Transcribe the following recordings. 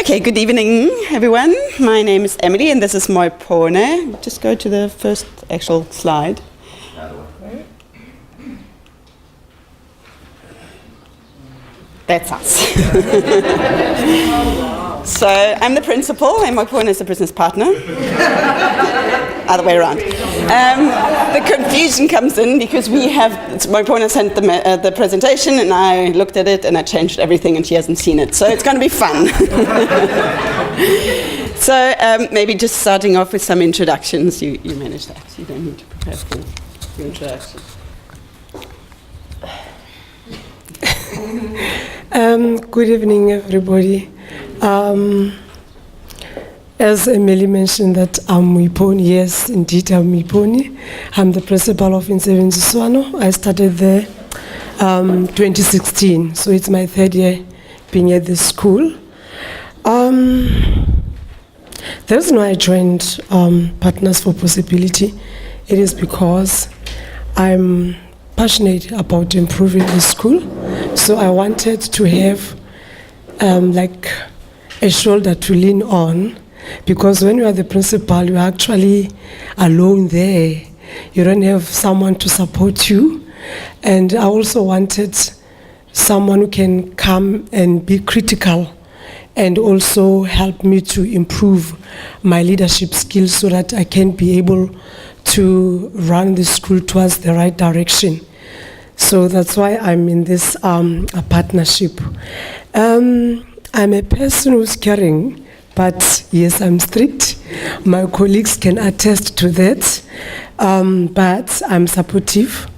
Okay, good evening, everyone. My name is Emily, and this is my Pone. Just go to the first actual slide. That's us. So I'm the principal, and my Pone is the business partner. Other way around. The confusion comes in because my Pone sent the presentation, and I looked at it, and I changed everything, and she hasn't seen it. So it's going to be fun. So maybe just starting off with some introductions. You manage that. You don't need to prepare for your introduction. Good evening, everybody. As Emily mentioned that I'm Mwiponi, yes, indeed I'm Mwiponi. I'm the principal of Intsebenziswano. I started there 2016, so it's my third year being at the school. The reason why I joined Partners for Possibility, it is because I'm passionate about improving the school. So I wanted to have like a shoulder to lean on, because when you are the principal, you are actually alone there. You don't have someone to support you. And I also wanted someone who can come and be critical and also help me to improve my leadership skills so that I can be able to run the school towards the right direction. So that's why I'm in this a partnership. I'm a person who's caring, but yes, I'm strict. My colleagues can attest to that. But I'm supportive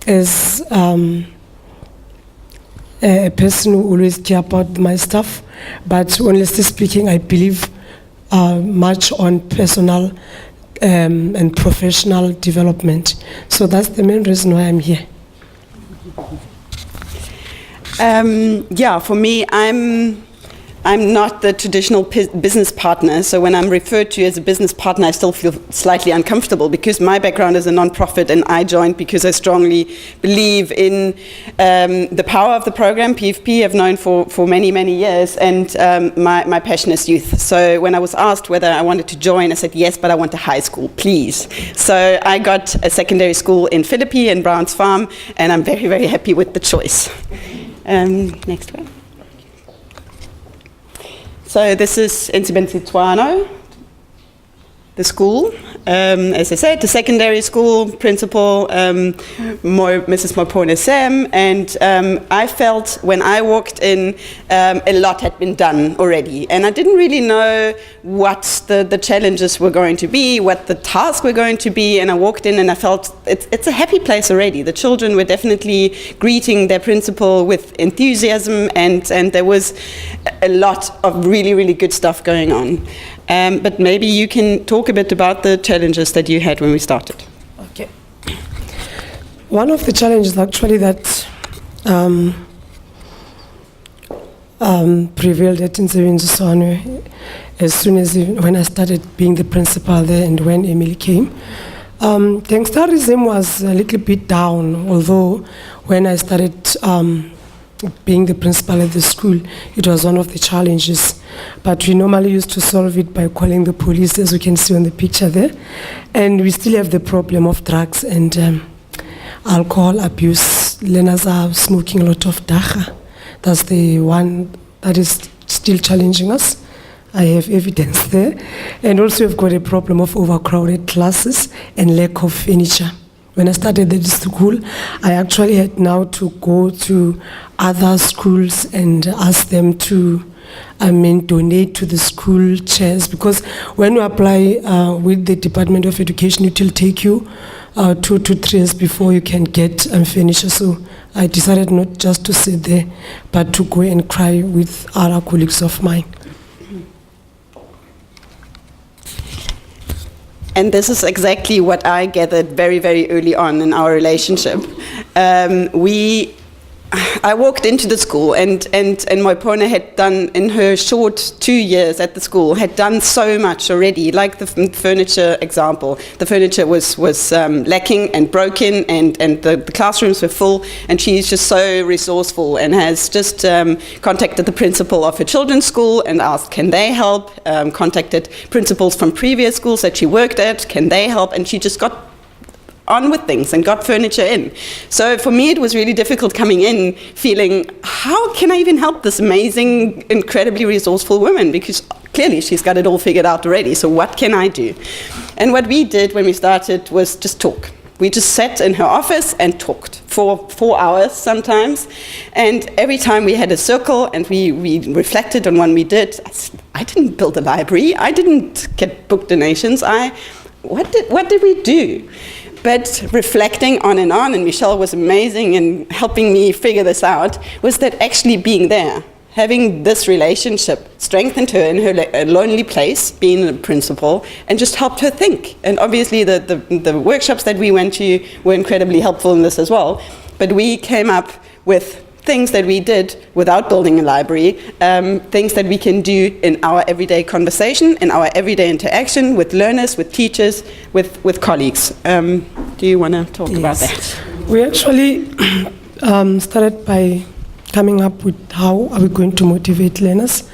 as a person who always care about my staff. But honestly speaking, I believe much on personal and professional development. So that's the main reason why I'm here. For me, I'm not the traditional business partner, so when I'm referred to as a business partner, I still feel slightly uncomfortable because my background is a non-profit, and I joined because I strongly believe in the power of the program. PFP I've known for many, many years, and my passion is youth. So when I was asked whether I wanted to join, I said yes, but I want a high school, please. So I got a secondary school in Philippi in Browns Farm, and I'm very, very happy with the choice. Next one. So this is Intsebenziswano, the school. As I said, the secondary school principal, Mrs. Mopone Sam, and I felt when I walked in, a lot had been done already, and I didn't really know what the challenges were going to be, what the tasks were going to be, and I walked in and I felt it's a happy place already. The children were definitely greeting their principal with enthusiasm, and there was a lot of really, really good stuff going on. But maybe you can talk a bit about the challenges that you had when we started. Okay. One of the challenges actually that prevailed at Intsebenziswano as soon as when I started being the principal there and when Emily came, gangsterism was a little bit down, although when I started being the principal at the school, it was one of the challenges. But we normally used to solve it by calling the police, as we can see on the picture there. And we still have the problem of drugs and alcohol abuse. Learners are smoking a lot of dacha. That's the one that is still challenging us. I have evidence there. And also we've got a problem of overcrowded classes and lack of furniture. When I started at the school, I actually had now to go to other schools and ask them to donate to the school chairs, because when you apply with the Department of Education, it will take you 2 to 3 years before you can get furniture. So I decided not just to sit there, but to go and cry with other colleagues of mine. And this is exactly what I gathered very, very early on in our relationship. I walked into the school and Moipona had done, in her short 2 years at the school, had done so much already, like the furniture example. The furniture was lacking and broken and the classrooms were full, and she's just so resourceful and has just contacted the principal of her children's school and asked, can they help? Contacted principals from previous schools that she worked at, can they help? And she just got on with things and got furniture in. So for me it was really difficult coming in feeling, how can I even help this amazing, incredibly resourceful woman? Because clearly she's got it all figured out already, so what can I do? And what we did when we started was just talk. We just sat in her office and talked for 4 hours sometimes, and every time we had a circle and we reflected on what we did. I didn't build a library, I didn't get book donations, what did we do? But reflecting on, and Michelle was amazing in helping me figure this out, was that actually being there, having this relationship, strengthened her in her lonely place, being a principal, and just helped her think. And obviously the workshops that we went to were incredibly helpful in this as well. But we came up with things that we did without building a library, things that we can do in our everyday conversation, in our everyday interaction with learners, with teachers, with colleagues. Do you want to talk about that? We actually started by coming up with how are we going to motivate learners.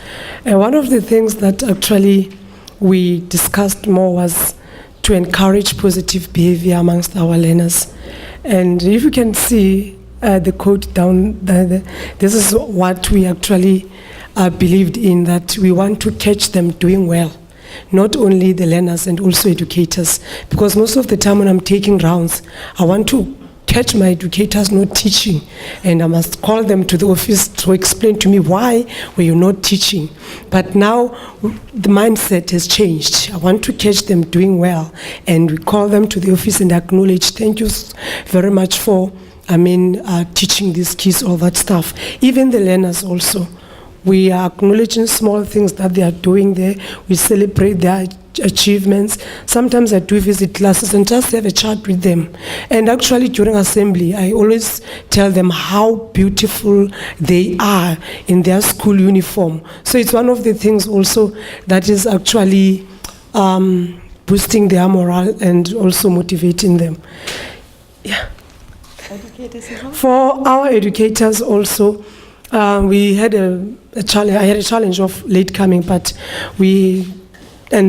And one of the things that actually we discussed more was to encourage positive behavior amongst our learners. And if you can see the quote down there, this is what we actually believed in, that we want to catch them doing well, not only the learners and also educators, because most of the time when I'm taking rounds, I want to catch my educators not teaching, and I must call them to the office to explain to me why were you not teaching. But now the mindset has changed. I want to catch them doing well, and we call them to the office and acknowledge, thank you very much for teaching these kids all that stuff. Even the learners also. We are acknowledging small things that they are doing there. We celebrate their achievements. Sometimes I do visit classes and just have a chat with them. And actually during assembly, I always tell them how beautiful they are in their school uniform. So it's one of the things also that is actually boosting their morale and also motivating them. Yeah. For our educators also, we had a challenge. I had a challenge of late coming, but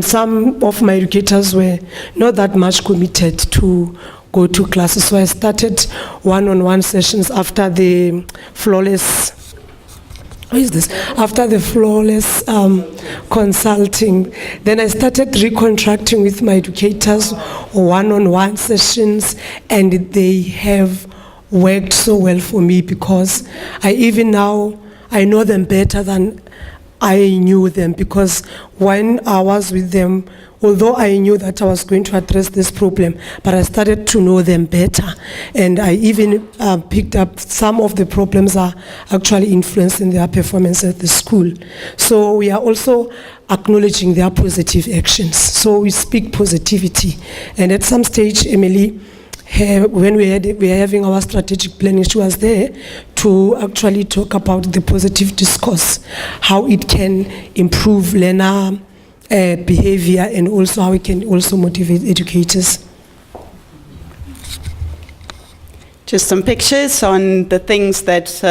some of my educators were not that much committed to go to classes. So I started one-on-one sessions after the flawless. After the flawless consulting, then I started recontracting with my educators, one-on-one sessions, and they have worked so well for me, because I know them better than I knew them, because when I was with them, although I knew that I was going to address this problem, but I started to know them better, and I even picked up some of the problems are actually influencing their performance at the school. So we are also acknowledging their positive actions. So we speak positivity, and at some stage, Emily, when we were having our strategic planning, she was there to actually talk about the positive discourse, how it can improve learner behavior, and also how it can also motivate educators. Just some pictures on the things that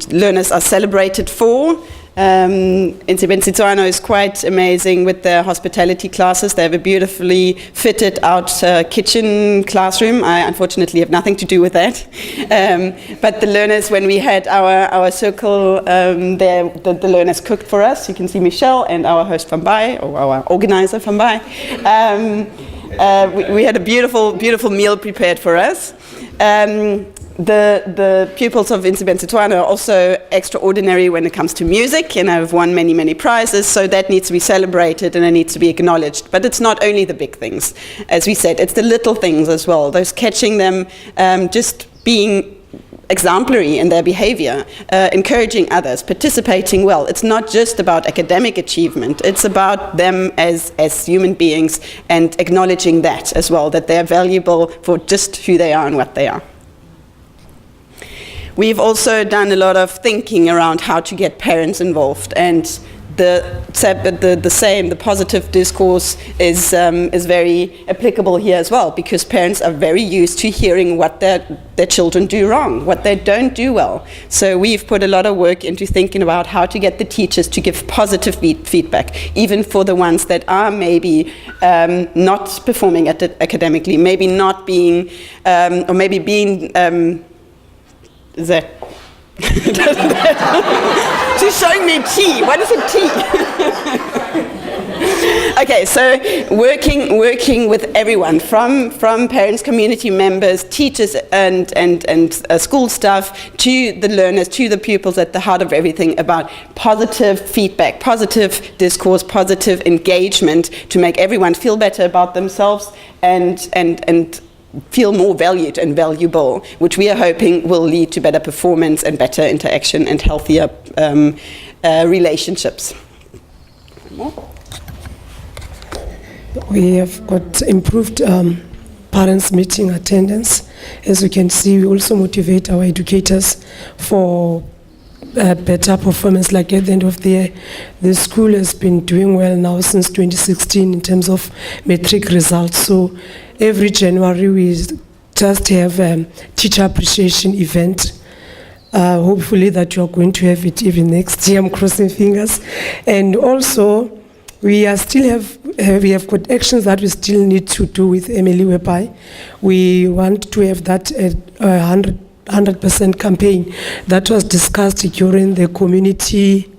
learners are celebrated for. Intsebenziswano is quite amazing with their hospitality classes. They have a beautifully fitted out kitchen classroom. I unfortunately have nothing to do with that. But the learners, when we had our circle there, the learners cooked for us. You can see Michelle and our host from Bai, or our organizer from Bai. We had a beautiful meal prepared for us. The pupils of Intsebenziswano are also extraordinary when it comes to music, and have won many prizes, so that needs to be celebrated and it needs to be acknowledged. But it's not only the big things. As we said, it's the little things as well, those catching them, just being exemplary in their behavior, encouraging others, participating well. It's not just about academic achievement, it's about them as human beings, and acknowledging that as well, that they're valuable for just who they are and what they are. We've also done a lot of thinking around how to get parents involved, and the positive discourse is very applicable here as well, because parents are very used to hearing what their children do wrong, what they don't do well. So we've put a lot of work into thinking about how to get the teachers to give positive feedback, even for the ones that are maybe not performing academically, maybe not being, or maybe being She's showing me tea. What is a tea? Okay, so working with everyone, from parents, community members, teachers, and school staff, to the learners, to the pupils, at the heart of everything about positive feedback, positive discourse, positive engagement, to make everyone feel better about themselves and feel more valued and valuable, which we are hoping will lead to better performance and better interaction and healthier relationships. We have got improved parents' meeting attendance. As you can see, we also motivate our educators for better performance. Like at the end of the year, the school has been doing well now since 2016 in terms of metric results. So every January we just have a teacher appreciation event. Hopefully that you are going to have it even next year. I'm crossing fingers. And also we have got actions that we still need to do with Emily, whereby we want to have that 100% campaign that was discussed during the community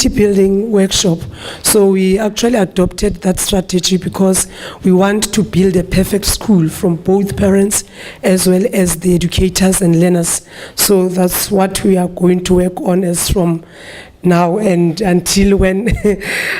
building workshop. So we actually adopted that strategy because we want to build a perfect school from both parents as well as the educators and learners. So that's what we are going to work on as from now and until when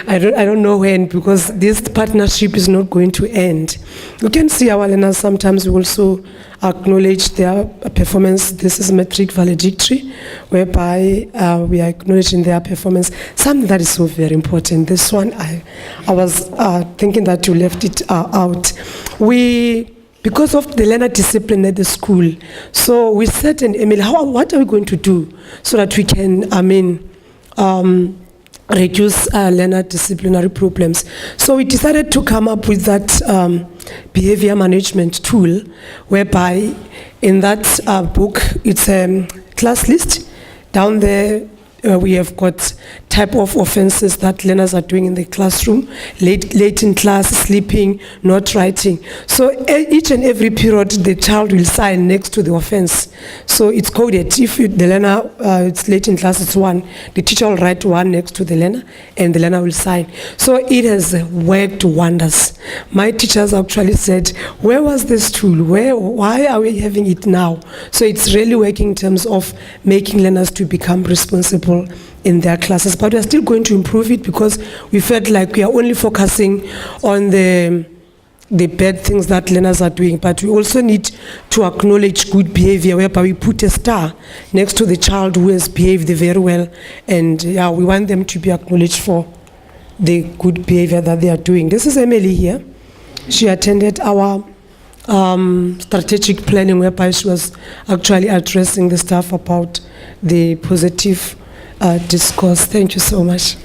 I don't know when, because this partnership is not going to end. You can see our learners sometimes we also acknowledge their performance. This is metric valedictory, whereby we are acknowledging their performance, something that is so very important. This one I was thinking that you left it out. Because of the learner discipline at the school, so we said, and Emily, what are we going to do so that we can reduce learner disciplinary problems? So we decided to come up with that behavior management tool, whereby in that book, it's a class list. Down there, we have got type of offenses that learners are doing in the classroom: late in class, sleeping, not writing. So each and every period, the child will sign next to the offense. So it's coded. If the learner, it's late in class, it's 1. The teacher will write 1 next to the learner, and the learner will sign. So it has worked wonders. My teachers actually said, where was this tool? Why are we having it now? So it's really working in terms of making learners to become responsible in their classes. But we're still going to improve it because we felt like we are only focusing on the bad things that learners are doing, but we also need to acknowledge good behavior, whereby we put a star next to the child who has behaved very well, and we want them to be acknowledged for the good behavior that they are doing. This is Emily here. She attended our strategic planning, whereby she was actually addressing the stuff about the positive discourse. Thank you so much.